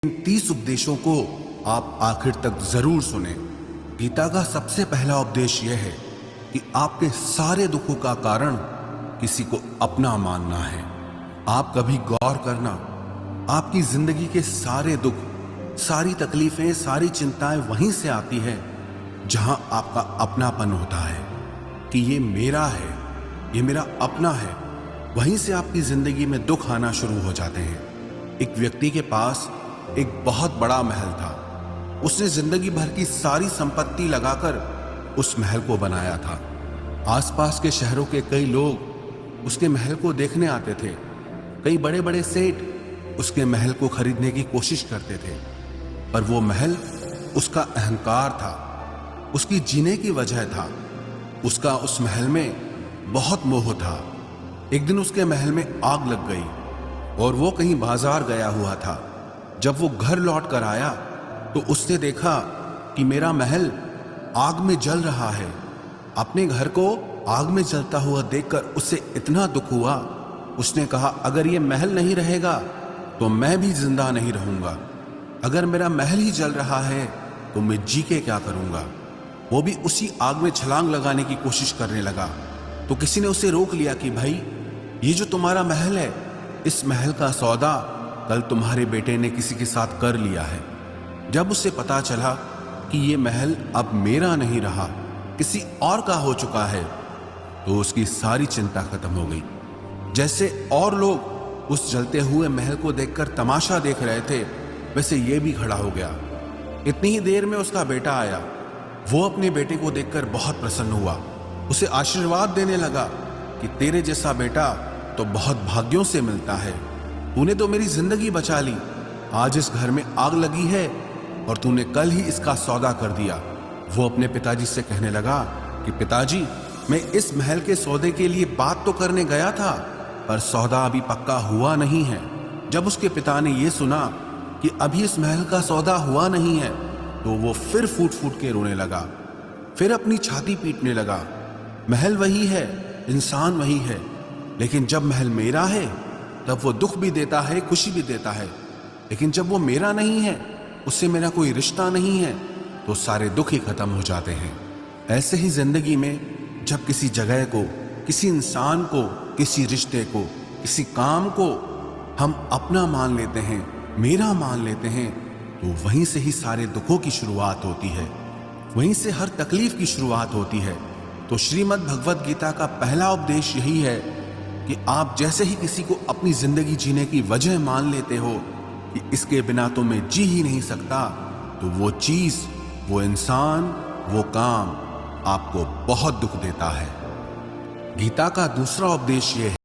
इन 30 उपदेशों को आप आखिर तक जरूर सुने। गीता का सबसे पहला उपदेश यह है कि आपके सारे दुखों का कारण किसी को अपना मानना है। आप कभी गौर करना, आपकी जिंदगी के सारे दुख, सारी तकलीफें, सारी चिंताएं वहीं से आती है जहां आपका अपनापन होता है कि ये मेरा है, ये मेरा अपना है। वहीं से आपकी जिंदगी में दुख आना शुरू हो जाते हैं। एक व्यक्ति के पास एक बहुत बड़ा महल था। उसने जिंदगी भर की सारी संपत्ति लगाकर उस महल को बनाया था। आसपास के शहरों के कई लोग उसके महल को देखने आते थे। कई बड़े बड़े सेठ उसके महल को खरीदने की कोशिश करते थे, पर वो महल उसका अहंकार था, उसकी जीने की वजह था। उसका उस महल में बहुत मोह था। एक दिन उसके महल में आग लग गई और वो कहीं बाजार गया हुआ था। जब वो घर लौट कर आया तो उसने देखा कि मेरा महल आग में जल रहा है। अपने घर को आग में जलता हुआ देखकर उसे इतना दुख हुआ। उसने कहा, अगर ये महल नहीं रहेगा तो मैं भी जिंदा नहीं रहूंगा। अगर मेरा महल ही जल रहा है तो मैं जी के क्या करूंगा। वो भी उसी आग में छलांग लगाने की कोशिश करने लगा तो किसी ने उसे रोक लिया कि भाई, ये जो तुम्हारा महल है, इस महल का सौदा कल तुम्हारे बेटे ने किसी के साथ कर लिया है। जब उसे पता चला कि ये महल अब मेरा नहीं रहा, किसी और का हो चुका है, तो उसकी सारी चिंता खत्म हो गई। जैसे और लोग उस जलते हुए महल को देखकर तमाशा देख रहे थे, वैसे ये भी खड़ा हो गया। इतनी ही देर में उसका बेटा आया। वो अपने बेटे को देखकर बहुत प्रसन्न हुआ। उसे आशीर्वाद देने लगा कि तेरे जैसा बेटा तो बहुत भाग्यों से मिलता है। तूने तो मेरी जिंदगी बचा ली। आज इस घर में आग लगी है और तूने कल ही इसका सौदा कर दिया। वो अपने पिताजी से कहने लगा कि पिताजी, मैं इस महल के सौदे के लिए बात तो करने गया था, पर सौदा अभी पक्का हुआ नहीं है। जब उसके पिता ने यह सुना कि अभी इस महल का सौदा हुआ नहीं है तो वो फिर फूट फूट के रोने लगा, फिर अपनी छाती पीटने लगा। महल वही है, इंसान वही है, लेकिन जब महल मेरा है तब वो दुख भी देता है, खुशी भी देता है। लेकिन जब वो मेरा नहीं है, उससे मेरा कोई रिश्ता नहीं है, तो सारे दुख ही खत्म हो जाते हैं। ऐसे ही जिंदगी में जब किसी जगह को, किसी इंसान को, किसी रिश्ते को, किसी काम को हम अपना मान लेते हैं, मेरा मान लेते हैं, तो वहीं से ही सारे दुखों की शुरुआत होती है, वहीं से हर तकलीफ की शुरुआत होती है। तो श्रीमद् भगवद गीता का पहला उपदेश यही है कि आप जैसे ही किसी को अपनी जिंदगी जीने की वजह मान लेते हो कि इसके बिना तो मैं जी ही नहीं सकता, तो वो चीज, वो इंसान, वो काम आपको बहुत दुख देता है। गीता का दूसरा उपदेश ये है